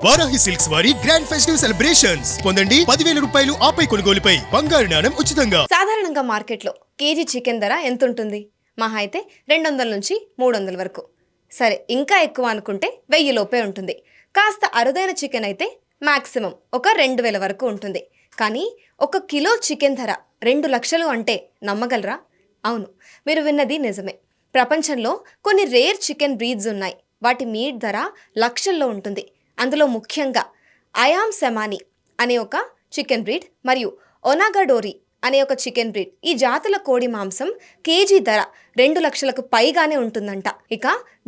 Varahi silks వారి grand festive celebrations పొందండి 10,000 రూపాయలు ఆపై కొనుగోలుపై బంగారు నాణెం ఉచితంగా. సాధారణంగా మార్కెట్లో కేజీ చికెన్ ధర ఎంత ఉంటుంది? మహా అయితే 200 నుంచి 300 వరకు. సరే, ఇంకా ఎక్కువ అనుకుంటే 1000 లోపే ఉంటుంది. కాస్త అరుదైన చికెన్ అయితే మాక్సిమం ఒక 2000 వరకు ఉంటుంది. కానీ 1 కిలో చికెన్ ధర 2 లక్షలు అంటే నమ్మగలరా? అవును, మీరు విన్నది నిజమే. ప్రపంచంలో కొన్ని రేర్ చికెన్ బ్రీడ్స్ ఉన్నాయి. వాటి మీట్ ధర లక్షల్లో ఉంటుంది. అందులో ముఖ్యంగా అయామ్ సెమాని అనే ఒక చికెన్ బ్రీడ్ మరియు ఒనాగడోరి అనే ఒక చికెన్ బ్రీడ్, ఈ జాతుల కోడి మాంసం కేజీ ధర 2 లక్షలకు పైగానే ఉంటుందంట. ఇక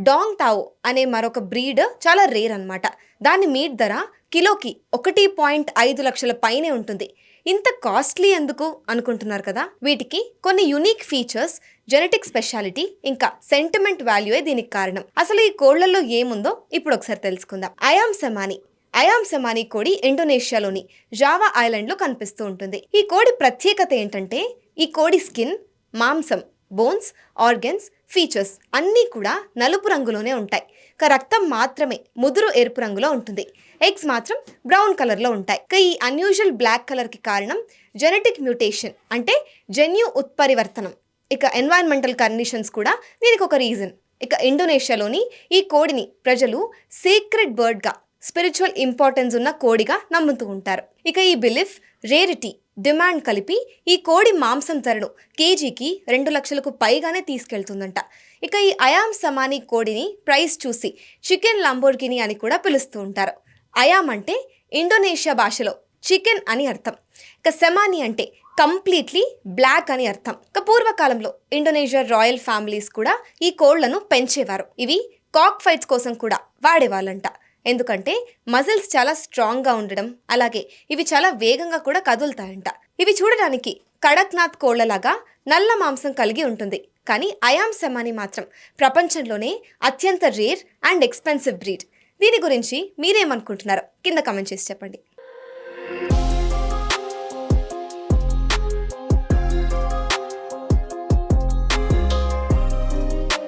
డాంగ్ టావో అనే మరొక బ్రీడ్ చాలా రేర్ అన్నమాట. దాని మీట్ ధర కిలోకి 1.5 లక్షల పైనే ఉంటుంది. ఇంత కాస్ట్లీ ఎందుకు అనుకుంటున్నారు కదా? వీటికి కొన్ని యునిక్ ఫీచర్స్, జెనెటిక్ స్పెషాలిటీ ఇంకా సెంటిమెంట్ వాల్యూయే దీనికి కారణం. అసలు ఈ కోళ్లలో ఏముందో ఇప్పుడు ఒకసారి తెలుసుకుందాం. అయామ్ సెమాని కోడి ఇండోనేషియాలోని జావా ఐలాండ్ లో కనిపిస్తూ ఉంటుంది. ఈ కోడి ప్రత్యేకత ఏంటంటే ఈ కోడి స్కిన్, మాంసం, బోన్స్, ఆర్గన్స్, ఫీచర్స్ అన్నీ కూడా నలుపు రంగులోనే ఉంటాయి. రక్తం మాత్రమే ముదురు ఎరుపు రంగులో ఉంటుంది. ఎగ్స్ మాత్రం బ్రౌన్ కలర్లో ఉంటాయి. ఈ అన్యూజువల్ బ్లాక్ కలర్కి కారణం జెనెటిక్ మ్యూటేషన్, అంటే జన్యు ఉత్పరివర్తనం. ఇక ఎన్వైరన్మెంటల్ కండిషన్స్ కూడా దీనికి ఒక రీజన్. ఇక ఇండోనేషియాలోని ఈ కోడిని ప్రజలు సీక్రెట్ బర్డ్గా, స్పిరిచువల్ ఇంపార్టెన్స్ ఉన్న కోడిగా నమ్ముతూ ఉంటారు. ఇక ఈ బిలీఫ్, రేరిటీ, డిమాండ్ కలిపి ఈ కోడి మాంసం ధరను కేజీకి 2 లక్షలకు పైగానే తీసుకెళ్తుందంట. ఇక ఈ అయామ్ సెమాని కోడిని ప్రైస్ చూసి చికెన్ లంబోర్గిని అని కూడా పిలుస్తూ ఉంటారు. అయామ్ అంటే ఇండోనేషియా భాషలో చికెన్ అని అర్థం. ఇక సెమాని అంటే కంప్లీట్లీ బ్లాక్ అని అర్థం. ఇక పూర్వకాలంలో ఇండోనేషియా రాయల్ ఫ్యామిలీస్ కూడా ఈ కోళ్లను పెంచేవారు. ఇవి కాక్ ఫైట్స్ కోసం కూడా వాడేవాళ్ళంట. ఎందుకంటే మజిల్స్ చాలా స్ట్రాంగ్గా ఉండడం, అలాగే ఇవి చాలా వేగంగా కూడా కదులుతాయంట. ఇవి చూడడానికి కడక్నాథ్ కోళ్లలాగా నల్ల మాంసం కలిగి ఉంటుంది. కానీ అయామ్ సెమాని మాత్రం ప్రపంచంలోనే అత్యంత రేర్ అండ్ ఎక్స్పెన్సివ్ బ్రీడ్. దీని గురించి మీరేమనుకుంటున్నారో కింద కామెంట్ చేసి చెప్పండి.